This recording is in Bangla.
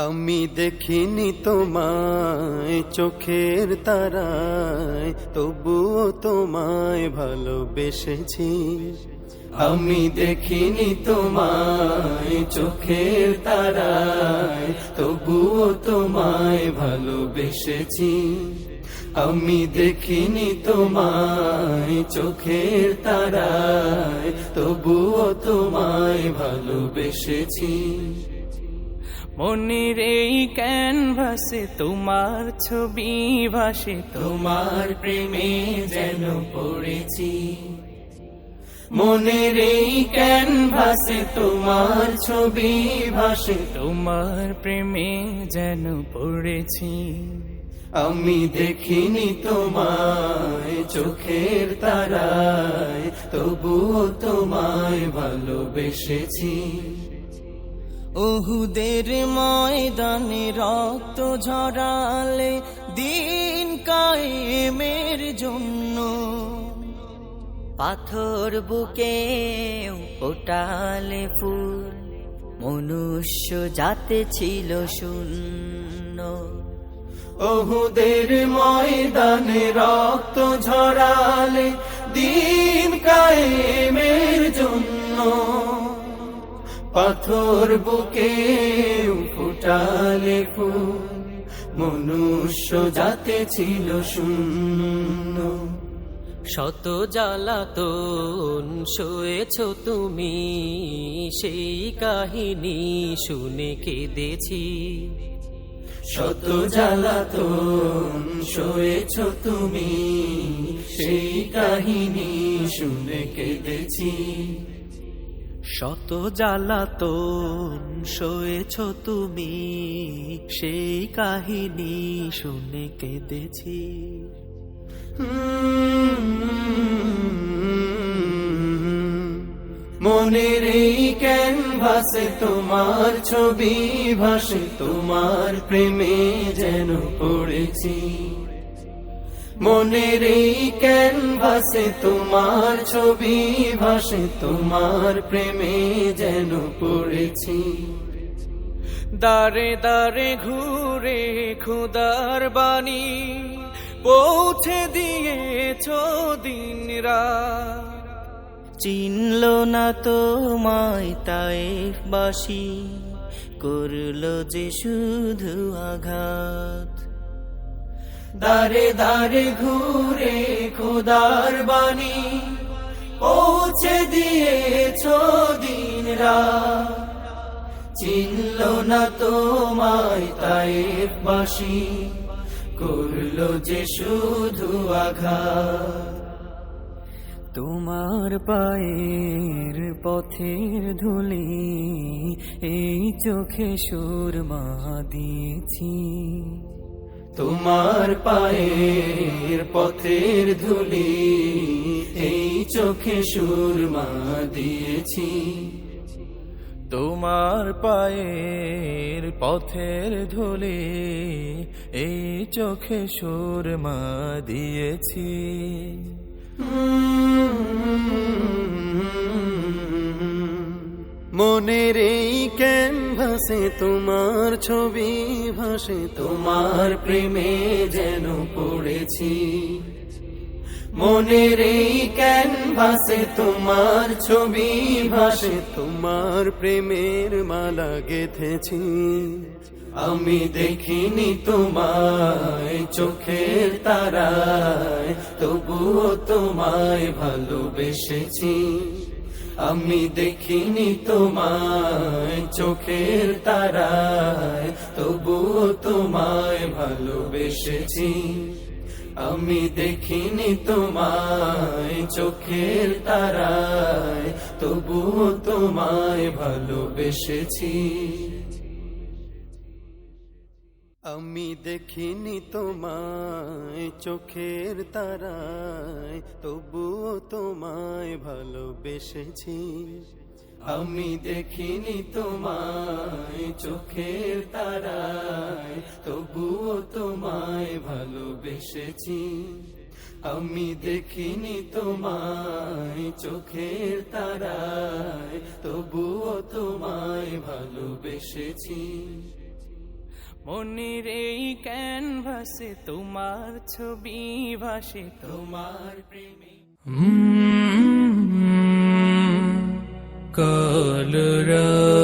আমি দেখিনি তোমায় চোখের তারায়, তবুও তোমায় ভালোবেসেছি। আমি দেখিনি তোমায় চোখের তারায়, তবুও তোমায় ভালোবেসেছি। আমি দেখিনি তোমায় চোখের তারায়, তবুও তোমায় ভালোবেসেছি। মনের এই ক্যানভাসে তোমার ছবি ভাসে, তোমার প্রেমে যেন পড়েছি। মনের এই ক্যানভাসে তোমার ছবি ভাসে, তোমার প্রেমে যেন পড়েছি। আমি দেখিনি তোমায় চোখের তারায়, তবুও তোমায় ভালোবেসেছি। ওহুদের ময়দানে রক্ত ঝরালে দিন কায়েমের জন্য, পাথর বুকে ফোটালে ফুল, মনুষ্য জাতে ছিল শূন্য। ওহুদের ময়দানে রক্ত ঝরালে দিন কায়েমের জন্য, পাথর বুকে ফুটালে ফুল, মনুষ্য জাতে ছিল শূন্য। শত জ্বালাতন সয়েছ তুমি, সেই কাহিনী শুনে কেঁদেছি। শত জ্বালাতন সয়েছ তুমি, সেই কাহিনী শুনে কেঁদেছি। শত জ্বালাতন সয়েছ তুমি, সেই কাহিনী শুনে কেঁদেছি। মনের এই ক্যানভাসে তোমার ছবি ভাসে, তোমার প্রেমে যেন পড়েছি। মনের এই ক্যানভাসে তোমার ছবি ভাসে, তোমার প্রেমে যেন পড়েছি। দারে দারে ঘুরে খুদার বাণী পৌঁছে দিয়েছ দিন রাত, চিনল না তোমায় তায়েফবাসী, করলো যে শুধু আঘাত। দারে দারে ঘুরে খোদার বাণী পৌঁছে দিয়েছ দিন রাত, চিনল না তোমায় তায়েফবাসী, করলো যে শুধু আঘাত। তোমার পায়ের পথের ধুলি এই চোখে সুরমা দিয়েছি। তোমার পায়ের পথের ধুলি এই চোখে সুরমা দিয়েছি। তোমার পায়ের পথের ধুলি এই চোখে সুরমা দিয়েছি। মনের এই ক্যানভাসে তোমার ছবি ভাসে, তোমার প্রেমে যেন পড়েছি। মনের এই ক্যানভাসে তোমার ছবি ভাসে, তোমার প্রেমের মালা গেঁথেছি। আমি দেখিনি তোমায় চোখের তারায়, তবুও তোমায় ভালোবেসেছি। আমি দেখিনি তোমায় চোখের তারায়, তবুও তোমায় ভালোবেসেছি। আমি দেখিনি তোমায় চোখের তারায়, তবুও তোমায় ভালোবেসেছি। আমি দেখিনি তোমায় চোখের তারায়, তবুও তোমায় ভালোবেসেছি। আমি দেখিনি তোমায় চোখের তারায়, তবুও তোমায় ভালোবেসেছি। আমি দেখিনি তোমায় চোখের তারায়, তবুও তোমায় ভালোবেসেছি। মনের এই ক্যানভাসে তোমার ছবি ভাসে তোমার প্রেমে কলরা